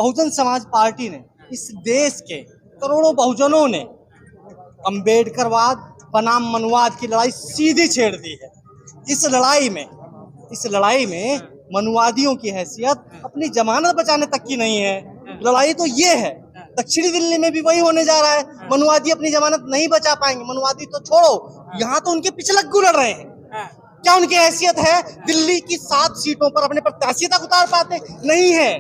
Bahujan Samaj party ने इस देश के करोड़ों बहुजनों ने अम्बेडकरवाद बनाम मनुवाद की लड़ाई सीधी छेड़ दी है। इस लड़ाई में मनुवादियों की हैसियत अपनी जमानत बचाने तक की नहीं है। लड़ाई तो ये है, दक्षिणी दिल्ली में भी वही होने जा रहा है। मनुवादी अपनी जमानत नहीं बचा पाएंगे। मनुवादी तो छोड़ो, यहाँ तो उनके पिछलग्गू लड़ रहे हैं। क्या उनकी हैसियत है दिल्ली की 7 सीटों पर अपने प्रत्याशी तक उतार पाते? नहीं है।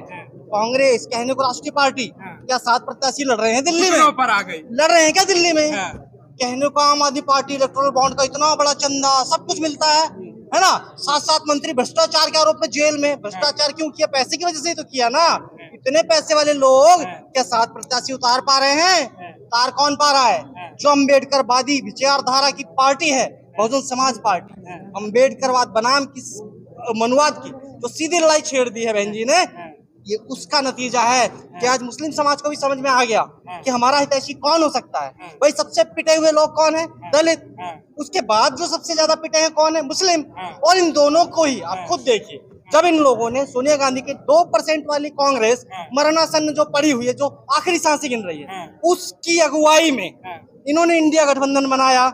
कांग्रेस कहने को राष्ट्रीय पार्टी, क्या 7 प्रत्याशी लड़ रहे हैं दिल्ली में? पर आ गई। लड़ रहे हैं क्या दिल्ली में? कहने को आम आदमी पार्टी इलेक्टोरल बॉन्ड का इतना बड़ा चंदा, सब कुछ मिलता है ना। 7 मंत्री भ्रष्टाचार के आरोप में जेल में। भ्रष्टाचार क्यों किया? पैसे की वजह से ही तो किया ना। इतने पैसे वाले लोग क्या 7 प्रत्याशी उतार पा रहे हैं? उतार कौन पा रहा है? जो अम्बेडकरवादी विचारधारा की पार्टी है, बहुजन समाज पार्टी, अम्बेडकरवाद बनाम की मनुवाद की जो सीधी लड़ाई छेड़ दी है बहन जी ने, ये उसका नतीजा है कि आज मुस्लिम समाज को भी समझ में आ गया कि हमारा हितैषी कौन हो सकता है। भाई सबसे पिटे हुए लोग कौन है? दलित। उसके बाद जो सबसे ज्यादा पिटे हैं कौन है? मुस्लिम। और इन दोनों को ही आप खुद देखिए, जब इन लोगों ने सोनिया गांधी के 2% वाली कांग्रेस मरणासन्न जो पड़ी हुई है, जो आखिरी सांसें गिन रही है, उसकी अगुवाई में इन्होंने इंडिया गठबंधन बनाया।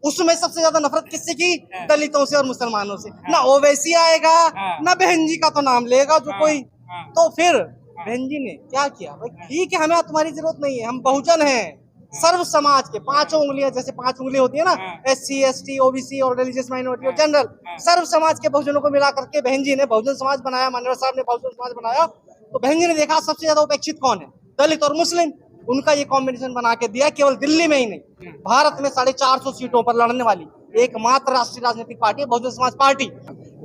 उसमें सबसे ज्यादा नफरत किससे की? दलितों से और मुसलमानों से। ना ओवैसी आएगा, ना बहन जी का तो नाम लेगा जो कोई। तो फिर बहन जी ने क्या किया? भाई ठीक है, हमें तुम्हारी जरूरत नहीं है, हम बहुजन हैं। सर्व समाज के 5 उंगलियां, जैसे 5 उंगली होती है ना, SC ST OBC और रिलीजियस माइनॉरिटी और जनरल, सर्व समाज के बहुजनों को मिला करके बहन जी ने बहुजन समाज बनाया। माननीय साहब ने बहुजन समाज बनाया, तो बहन जी ने देखा सबसे ज्यादा उपेक्षित कौन है? दलित और मुस्लिम। उनका ये कॉम्बिनेशन बना के दिया। केवल दिल्ली में ही नहीं, भारत में 450 सीटों पर लड़ने वाली एकमात्र राष्ट्रीय राजनीतिक पार्टी है बहुजन समाज पार्टी।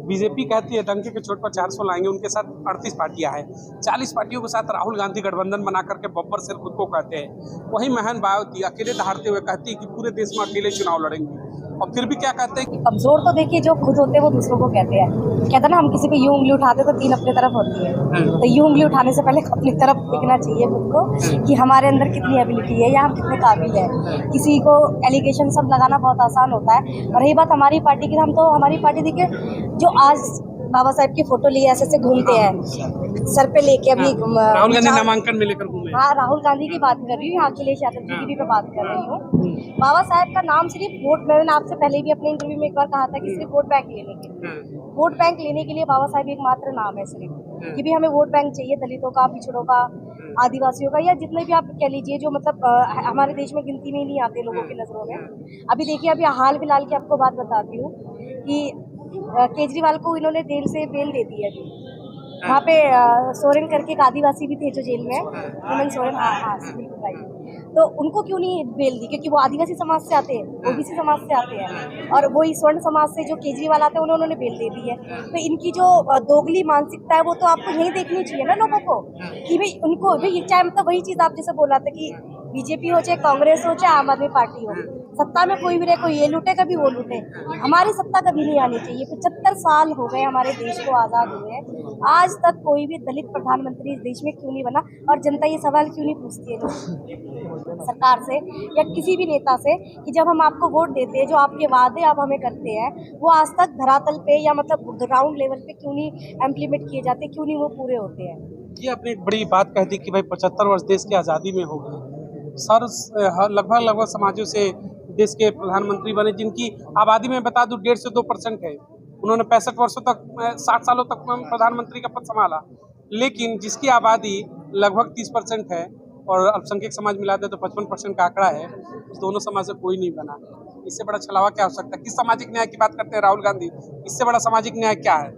बीजेपी कहती है डंके के चोट पर 400 लाएंगे, उनके साथ 38 पार्टियां हैं। 40 पार्टियों के साथ राहुल गांधी गठबंधन बना करके बब्बर सेल खुद को कहते हैं। वही महन मायावती अकेले दहाड़ते हुए कहती है कि पूरे देश में अकेले चुनाव लड़ेंगी, और फिर भी क्या कहते हैं कि कमजोर तो देखिए जो खुद होते हैं वो दूसरों को कहते हैं। कहते हैं ना, हम किसी पे यूं उंगली उठाते तो 3 अपनी तरफ होती है। तो यूं उंगली उठाने से पहले अपनी तरफ देखना चाहिए खुद को कि हमारे अंदर कितनी एबिलिटी है या हम कितने काबिल है। किसी को एलिगेशन सब लगाना बहुत आसान होता है। और रही बात हमारी पार्टी की, हम तो हमारी पार्टी देखिए जो आज बाबा साहब की फोटो लिए ऐसे घूमते हैं सर पे लेके। अभी राहुल गांधी नामांकन में लेकर घूमे। हाँ, राहुल गांधी की बात कर रही हूँ, अखिलेश यादव जी की भी मैं बात कर रही हूँ। बाबा साहब का नाम सिर्फ वोट, मैंने आपसे पहले भी अपने इंटरव्यू में एक बार कहा था कि सिर्फ वोट बैंक लेने के लिए, वोट बैंक लेने के लिए बाबा साहब एकमात्र नाम है सिर्फ कि भी हमें वोट बैंक चाहिए। दलितों का, पिछड़ों का, आदिवासियों का, या जितने भी आप कह लीजिए जो मतलब हमारे देश में गिनती में ही नहीं आते लोगों की नजरों में। अभी देखिए, अभी हाल फिलहाल की आपको बात बताती हूँ कि केजरीवाल को इन्होंने जेल से बेल दे दी है। वहाँ पे सोरेन करके एक आदिवासी भी थे जो जेल में, हेमंत सोरेन। हाँ, बिल्कुल राइट। तो उनको क्यों नहीं बेल दी? क्योंकि वो आदिवासी समाज से आते हैं, OBC समाज से आते हैं, और वही स्वर्ण समाज से जो केजरीवाल आते हैं उन्होंने बेल दे दी है। तो इनकी जो दोगली मानसिकता है वो तो आपको यही देखनी चाहिए ना लोगों को, कि भाई उनको भाई चाहे मतलब वही चीज आप जैसे बोला था कि बीजेपी हो चाहे कांग्रेस हो चाहे आम आदमी पार्टी हो, सत्ता में कोई भी रहे, कोई ये लूटे कभी वो लूटे, हमारी सत्ता कभी नहीं आनी चाहिए। 75 साल हो गए हमारे देश को आजाद हुए, आज तक कोई भी दलित प्रधानमंत्री इस देश में क्यों नहीं बना? और जनता ये सवाल क्यों नहीं पूछती है सरकार से या किसी भी नेता से कि जब हम आपको वोट देते हैं, जो आपके वादे आप हमें करते हैं, वो आज तक धरातल पे या मतलब ग्राउंड लेवल पे क्यों नहीं इम्प्लीमेंट किए जाते, क्यों नहीं वो पूरे होते हैं? ये अपनी एक बड़ी बात कहती कि भाई 75 वर्ष देश की आज़ादी में हो गए, सर लगभग समाजों से देश के प्रधानमंत्री बने जिनकी आबादी में बता दूं 1.5 से 2% है। उन्होंने 65 वर्षों तक 60 सालों तक प्रधानमंत्री का पद संभाला, लेकिन जिसकी आबादी लगभग 30% है और अल्पसंख्यक समाज मिला दे तो 55% का आंकड़ा है, उस दोनों समाज से कोई नहीं बना। इससे बड़ा छलावा क्या हो सकता है? किस सामाजिक न्याय की बात करते हैं राहुल गांधी? इससे बड़ा सामाजिक न्याय क्या है?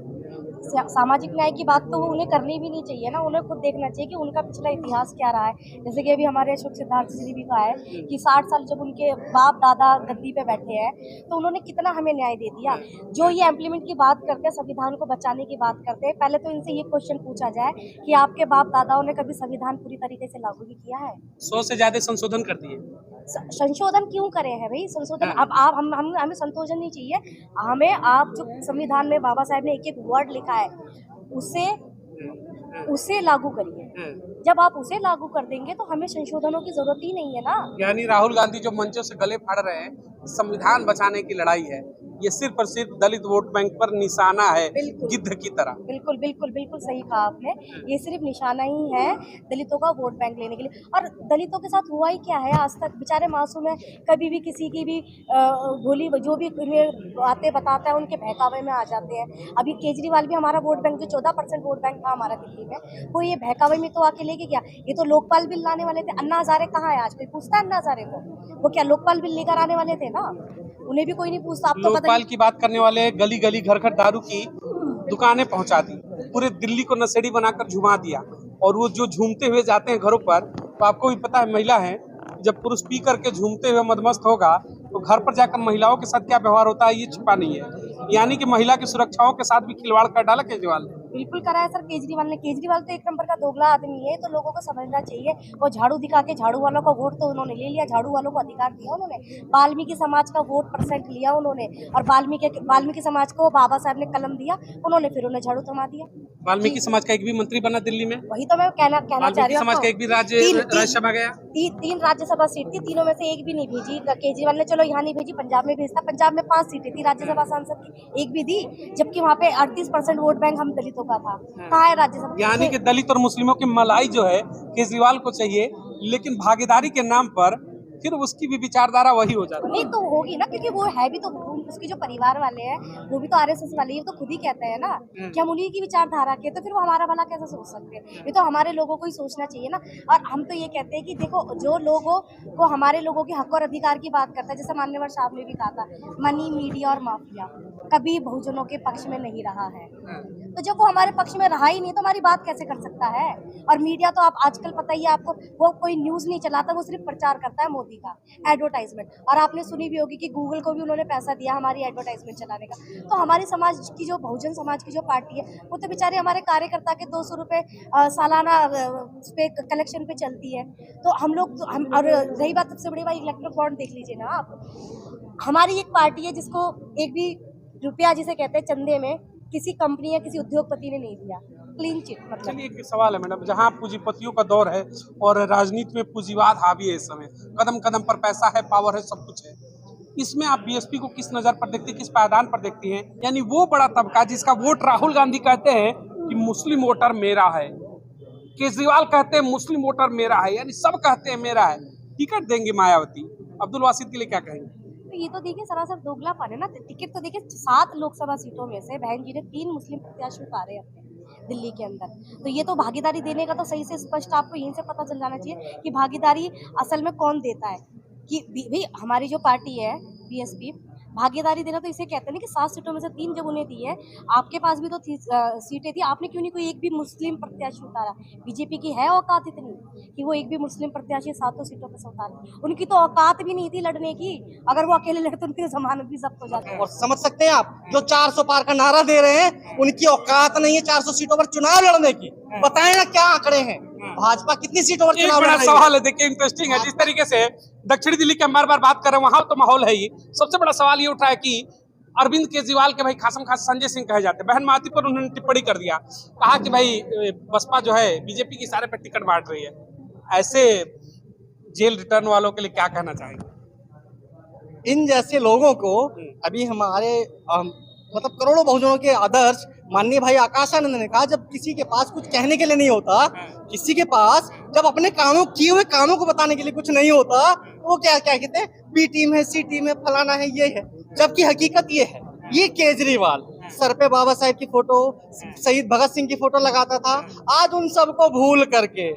सामाजिक न्याय की बात तो उन्हें करनी भी नहीं चाहिए ना, उन्हें खुद देखना चाहिए कि उनका पिछला इतिहास क्या रहा है। जैसे कि अभी हमारे अशोक सिद्धार्थ जी भी कहा है कि 60 साल जब उनके बाप दादा गद्दी पे बैठे हैं तो उन्होंने कितना हमें न्याय दे दिया। जो ये इम्प्लीमेंट की बात करते हैं, संविधान को बचाने की बात करते हैं, पहले तो इनसे ये क्वेश्चन पूछा जाए कि आपके बाप दादाओं ने कभी संविधान पूरी तरीके से लागू भी किया है? 100 से ज्यादा संशोधन कर दिए। संशोधन क्यों करे हैं भाई? संशोधन अब आप हमें संशोधन नहीं चाहिए, हमें आप जो संविधान में बाबा साहब ने एक एक वर्ड लिखा है उसे लागू करिए। जब आप उसे लागू कर देंगे तो हमें संशोधनों की जरूरत ही नहीं है ना। यानी राहुल गांधी जो मंचों से गले फाड़ रहे हैं, संविधान बचाने की लड़ाई है, ये सिर्फ और सिर्फ दलित वोट बैंक पर निशाना है, बिल्कुल। गिद्ध की तरह। बिल्कुल बिल्कुल बिल्कुल सही कहा आपने। ये सिर्फ निशाना ही है दलितों का वोट बैंक लेने के लिए। और दलितों के साथ हुआ ही क्या है आज तक, बेचारे मासूम है, कभी भी किसी की भी भोली जो भी उन्हें बातें बताता है उनके बहकावे में आ जाते हैं। अभी केजरीवाल भी हमारा वोट बैंक जो 14% वोट बैंक था हमारा दिल्ली में, वो ये बहकावे में तो आके लेके गया। ये तो लोकपाल बिल लाने वाले थे, अन्ना हजारे कहाँ है आज, कोई पूछता है अन्ना हजारे को? वो क्या लोकपाल बिल लेकर आने वाले थे ना, उन्हें भी कोई नहीं पूछता। आप तो पता लोकपाल की बात करने वाले गली गली घर घर दारू की दुकानें पहुंचा दी, पूरे दिल्ली को नशेड़ी बनाकर झुमा दिया। और वो जो झूमते हुए जाते हैं घरों पर, तो आपको भी पता है महिला है, जब पुरुष पी करके झूमते हुए मदमस्त होगा तो घर पर जाकर महिलाओं के साथ क्या व्यवहार होता है ये छुपा नहीं है। यानी कि महिला की सुरक्षाओं के साथ भी खिलवाड़ कर डाला केजरीवाल ने। बिल्कुल करा है सर केजरीवाल ने। केजरीवाल तो एक नंबर का दोगला आदमी है, तो लोगों को समझना चाहिए। वो झाड़ू दिखा के झाड़ू वालों का वोट तो उन्होंने ले लिया, झाड़ू वालों को अधिकार दिया उन्होंने, वाल्मीकि समाज का वोट % लिया उन्होंने, और वाल्मीकि समाज को बाबा साहब ने कलम दिया, उन्होंने फिर उन्हें झाड़ू थमा दिया। वाल्मीकि समाज का एक भी मंत्री बना दिल्ली में? वही तो मैं कहना चाह रही वाल्मीकि हूँ। समाज का एक भी राज्यसभा गया? 3 राज्यसभा सीट थी, तीनों में से एक भी नहीं भेजी केजरीवाल ने। चलो यहाँ नहीं भेजी, पंजाब में भेजता। पंजाब में 5 सीटें थी राज्यसभा सांसद की, एक भी दी, जबकि वहाँ पे 38% वोट बैंक हम दलितों का था। कहाँ है राज्यसभा? यानी कि दलित और मुस्लिमों की मलाई जो है केजरीवाल को चाहिए, लेकिन भागीदारी के नाम पर फिर उसकी भी विचारधारा वही हो जाती है। नहीं तो होगी ना, क्योंकि वो है भी तो, उसके जो परिवार वाले हैं वो भी तो RSS वाले ही तो खुद ही कहते हैं ना कि हम उन्हीं की विचारधारा के, तो फिर वो हमारा भला कैसे सोच सकते हैं? ये तो हमारे लोगों को ही सोचना चाहिए ना। और हम तो ये कहते हैं कि देखो, जो लोगों को हमारे लोगों के हक और अधिकार की बात करता है, जैसे मान्यवर साहब ने भी कहा था, मनी, मीडिया और माफिया कभी बहुजनों के पक्ष में नहीं रहा है। तो जब वो हमारे पक्ष में रहा ही नहीं तो हमारी बात कैसे कर सकता है? और मीडिया तो आप आजकल पता ही है आपको, वो कोई न्यूज़ नहीं चलाता, वो सिर्फ प्रचार करता है मोदी का, एडवर्टाइजमेंट। और आपने सुनी भी होगी कि गूगल को भी उन्होंने पैसा दिया हमारी एडवर्टाइजमेंट चलाने का। तो हमारी समाज की जो बहुजन समाज की जो पार्टी है, वो तो बेचारे हमारे कार्यकर्ता के 200 रुपये सालाना उस पर कलेक्शन पे चलती है। तो हम लोग तो हम, और रही बात सबसे बड़ी बात, इलेक्ट्रिक बॉन्ड देख लीजिए ना आप। हमारी एक पार्टी है जिसको एक भी रुपया जिसे कहते हैं चंदे में किसी कंपनी या किसी उद्योगपति ने नहीं दिया, क्लीन चिट। मतलब चलिए एक सवाल है मैडम, जहाँ पूंजीपतियों का दौर है और राजनीति में पूंजीवाद हावी है इस समय, कदम कदम पर पैसा है, पावर है, सब कुछ है, इसमें आप बीएसपी को किस नज़र पर देखती हैं, किस पायदान पर देखती हैं? यानी वो बड़ा तबका जिसका वोट राहुल गांधी कहते हैं कि मुस्लिम वोटर मेरा है, केजरीवाल कहते हैं मुस्लिम वोटर मेरा है, यानी सब कहते हैं मेरा है, टिकट देंगे मायावती, अब्दुल वासिद के लिए क्या कहेंगे? तो ये तो देखिए सरासर दोगलापन है ना। टिकट तो देखिए 7 लोकसभा सीटों में से बहन जी ने 3 मुस्लिम प्रत्याशी उतारे अपने दिल्ली के अंदर। तो ये तो भागीदारी देने का तो सही से स्पष्ट आपको यहीं से पता चल जाना चाहिए कि भागीदारी असल में कौन देता है। कि भी हमारी जो पार्टी है बीएसपी, भागीदारी देना तो इसे कहते हैं ना कि 7 सीटों में से 3 जब उन्हें दी है, आपके पास भी तो सीटें थी, आपने क्यों नहीं कोई एक भी मुस्लिम प्रत्याशी उतारा? बीजेपी की है औकात इतनी कि वो एक भी मुस्लिम प्रत्याशी 7 सीटों पर से उतारे? उनकी तो औकात भी नहीं थी लड़ने की। अगर वो अकेले लड़ते तो उनकी जमानत भी जब्त हो जाती। और समझ सकते हैं आप, जो 400 पार का नारा दे रहे हैं उनकी औकात नहीं है 400 सीटों पर चुनाव लड़ने की। बताएं ना क्या आंकड़े हैं, भाजपा कितनी सीटों पर एक चुनाव बड़ा लड़ रही है? सवाल है, देखिए इंटरेस्टिंग है, जिस तरीके से दक्षिणी दिल्ली के हम बार बार बात कर रहे हैं, वहां तो माहौल है ही। सबसे बड़ा सवाल ये उठा है कि अरविंद केजरीवाल के भाई खासम खास संजय सिंह कहे जाते हैं, बहन माती पर उन्होंने टिप्पणी कर दिया, कहा कि भाई बसपा जो है बीजेपी की सारे पे टिकट बांट रही है। ऐसे जेल रिटर्न वालों के लिए क्या कहना चाहेंगे? इन जैसे लोगों को अभी हमारे मतलब करोड़ों बहुजनों के आदर्श माननीय भाई आकाशानंद ने कहा, जब किसी के पास कुछ कहने के लिए नहीं होता, किसी के पास जब अपने कामों किए हुए कामों को बताने के लिए कुछ नहीं होता, वो क्या क्या कहते हैं, बी टीम है, सी टीम है, फलाना है, ये है। जबकि हकीकत ये है, ये केजरीवाल सर पे बाबा साहेब की फोटो, शहीद भगत सिंह की फोटो लगाता था। आज उन सबको भूल करके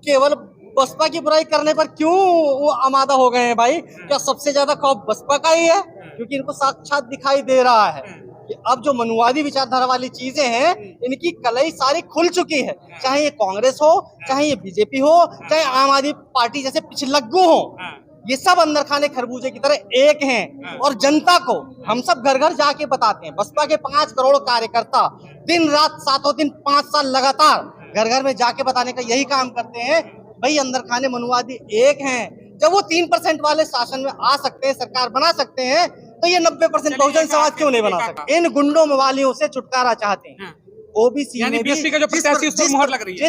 केवल बसपा की बुराई करने पर क्यों वो आमादा हो गए हैं भाई? क्या सबसे ज्यादा खौफ बसपा का ही है? क्योंकि इनको साक्षात दिखाई दे रहा है कि अब जो मनुवादी विचारधारा वाली चीजें हैं, इनकी कलई सारी खुल चुकी है। चाहे ये कांग्रेस हो, चाहे ये बीजेपी हो, चाहे आम आदमी पार्टी जैसे पिछलग्गू हो, ये सब अंदर खाने खरबूजे की तरह एक हैं। और जनता को हम सब घर घर जाके बताते हैं। बसपा के 5 करोड़ कार्यकर्ता दिन रात 7 दिन 5 साल लगातार घर घर में जाके बताने का यही काम करते हैं, भाई अंदर खाने मनुवादी एक हैं। जब वो 3% वाले शासन में आ सकते हैं, सरकार बना सकते हैं, तो ये 90% बहुजन समाज क्यों नहीं बना सकते? इन गुंडों मवालियों से छुटकारा चाहते हैं, ओबीसी यानी में भी बीएसपी का जो प्रत्याशी उस पर मोहर लग रही है।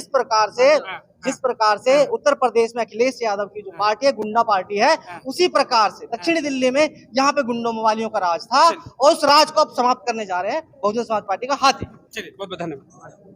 जिस प्रकार से उत्तर प्रदेश में अखिलेश यादव की जो पार्टी है गुंडा पार्टी है, उसी प्रकार से दक्षिणी दिल्ली में यहाँ पे गुंडों मवालियों का राज था और उस राज को अब समाप्त करने जा रहे हैं बहुजन समाज पार्टी का हाथी। चलिए बहुत बहुत धन्यवाद।